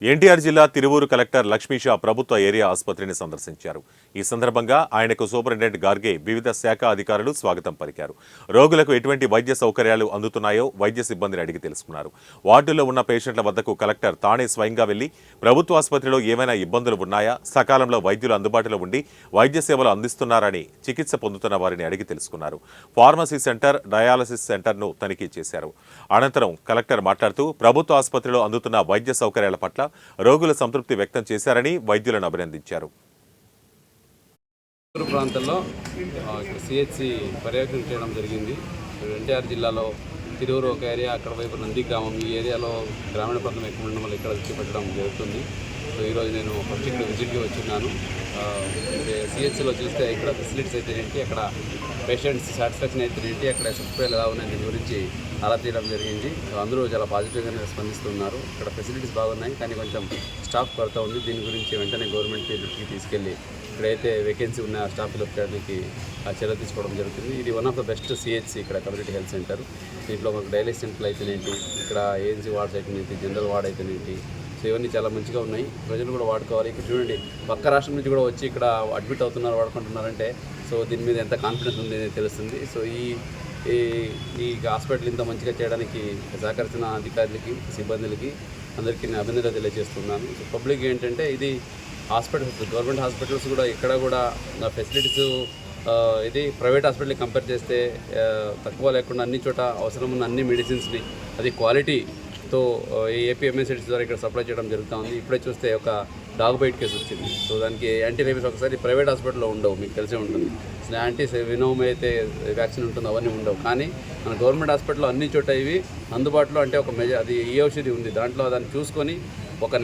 ఎన్టీఆర్ జిల్లా తిరువూరు కలెక్టర్ లక్ష్మీషా ప్రభుత్వ ఏరియా ఆసుపత్రిని సందర్శించారు. ఈ సందర్భంగా ఆయనకు సూపరింటెండెంట్ గార్గే వివిధ శాఖ అధికారులు స్వాగతం పలికారు. రోగులకు ఎటువంటి వైద్య సౌకర్యాలు అందుతున్నాయో వైద్య సిబ్బందిని అడిగి తెలుసుకున్నారు. వార్డుల్లో ఉన్న పేషెంట్ల వద్దకు కలెక్టర్ తానే స్వయంగా వెళ్లి ప్రభుత్వ ఆసుపత్రిలో ఏమైనా ఇబ్బందులు ఉన్నాయా, సకాలంలో వైద్యులు అందుబాటులో ఉండి వైద్య సేవలు అందిస్తున్నారని చికిత్స పొందుతున్న వారిని అడిగి తెలుసుకున్నారు. ఫార్మసీ సెంటర్, డయాలసిస్ సెంటర్ను తనిఖీ చేశారు. అనంతరం కలెక్టర్ మాట్లాడుతూ ప్రభుత్వ ఆసుపత్రిలో అందుతున్న వైద్య సౌకర్యాల పట్ల రోగుల సంతృప్తి వ్యక్తం చేశారని వైద్యులను అభినందించారు. ప్రాంతంలో సిహెచ్సి పర్యవేక్షణ చేయడం జరిగింది. ఎన్టీఆర్ జిల్లాలో తిరువురు ఒక ఏరియా, అక్కడ వైపు నంది గ్రామం, ఈ ఏరియాలో గ్రామీణ ప్రాంతం ఎక్కువ ఉండడం వల్ల ఇక్కడ దృష్టి పెట్టడం జరుగుతుంది. సో ఈరోజు నేను ఫస్ట్ ఇక్కడ విజిట్కి వచ్చిన్నాను. సిహెచ్సిలో చూస్తే ఇక్కడ ఫెసిలిటీస్ అయితే ఏంటి, అక్కడ పేషెంట్స్ సాటిస్ఫాక్షన్ అయితే ఏంటి, అక్కడ సదుపాయాలు ఎలా ఉన్నాయి దీని గురించి అలా తీయడం జరిగింది. సో అందరూ చాలా పాజిటివ్గానే స్పందిస్తున్నారు. ఇక్కడ ఫెసిలిటీస్ బాగున్నాయి, కానీ కొంచెం స్టాఫ్ కొరత ఉంది. దీని గురించి వెంటనే గవర్నమెంట్ దృష్టికి తీసుకెళ్ళి ఇక్కడైతే వేకెన్సీ ఉన్న స్టాఫ్ ఫిలప్ చేయడానికి చర్య తీసుకోవడం జరుగుతుంది. ఇది one of the best CHC ఇక్కడ కమ్యూనిటీ హెల్త్ సెంటర్. దీంట్లో మనకు డయాలిసిస్ సెంటర్లు అయితేనేంటి, ఇక్కడ ఏఎన్సీ వార్డ్స్ అయితేనేంటి, జనరల్ వార్డ్ అయితేనేంటి, సో ఇవన్నీ చాలా మంచిగా ఉన్నాయి. ప్రజలు కూడా వాడుకోవాలి. ఇక్కడ చూడండి, పక్క రాష్ట్రం నుంచి కూడా వచ్చి ఇక్కడ అడ్మిట్ అవుతున్నారు, వాడుకుంటున్నారంటే సో దీని మీద ఎంత కాన్ఫిడెన్స్ ఉంది తెలుస్తుంది. సో ఈ హాస్పిటల్ ఇంత మంచిగా చేయడానికి సహకరించిన అధికారులకి, సిబ్బందులకి అందరికీ నేను అభినందనలు తెలియజేస్తున్నాను. సో పబ్లిక్ ఏంటంటే ఇది హాస్పిటల్స్, గవర్నమెంట్ హాస్పిటల్స్ కూడా ఇక్కడ కూడా ఫెసిలిటీస్ ఇది ప్రైవేట్ హాస్పిటల్కి కంపేర్ చేస్తే తక్కువ లేకుండా అన్ని చోట అవసరం ఉన్న అన్ని మెడిసిన్స్ని అది క్వాలిటీతో ఈ ఏపీఎంఎస్ఎస్ ద్వారా ఇక్కడ సప్లై చేయడం జరుగుతూ ఉంది. ఇప్పుడే చూస్తే ఒక డాగ్ బైట్ కేసు వచ్చింది. సో దానికి యాంటీ రేబీస్ ఒకసారి ప్రైవేట్ హాస్పిటల్లో ఉండవు, మీకు తెలిసే ఉంటుంది. యాంటీ వినోమ్ అయితే వ్యాక్సిన్ ఉంటుందో అవన్నీ ఉండవు. కానీ మన గవర్నమెంట్ హాస్పిటల్లో అన్ని చోట ఇవి అందుబాటులో, అంటే ఒక అది ఈ ఔషధి ఉంది దాంట్లో, దాన్ని చూసుకొని ఒక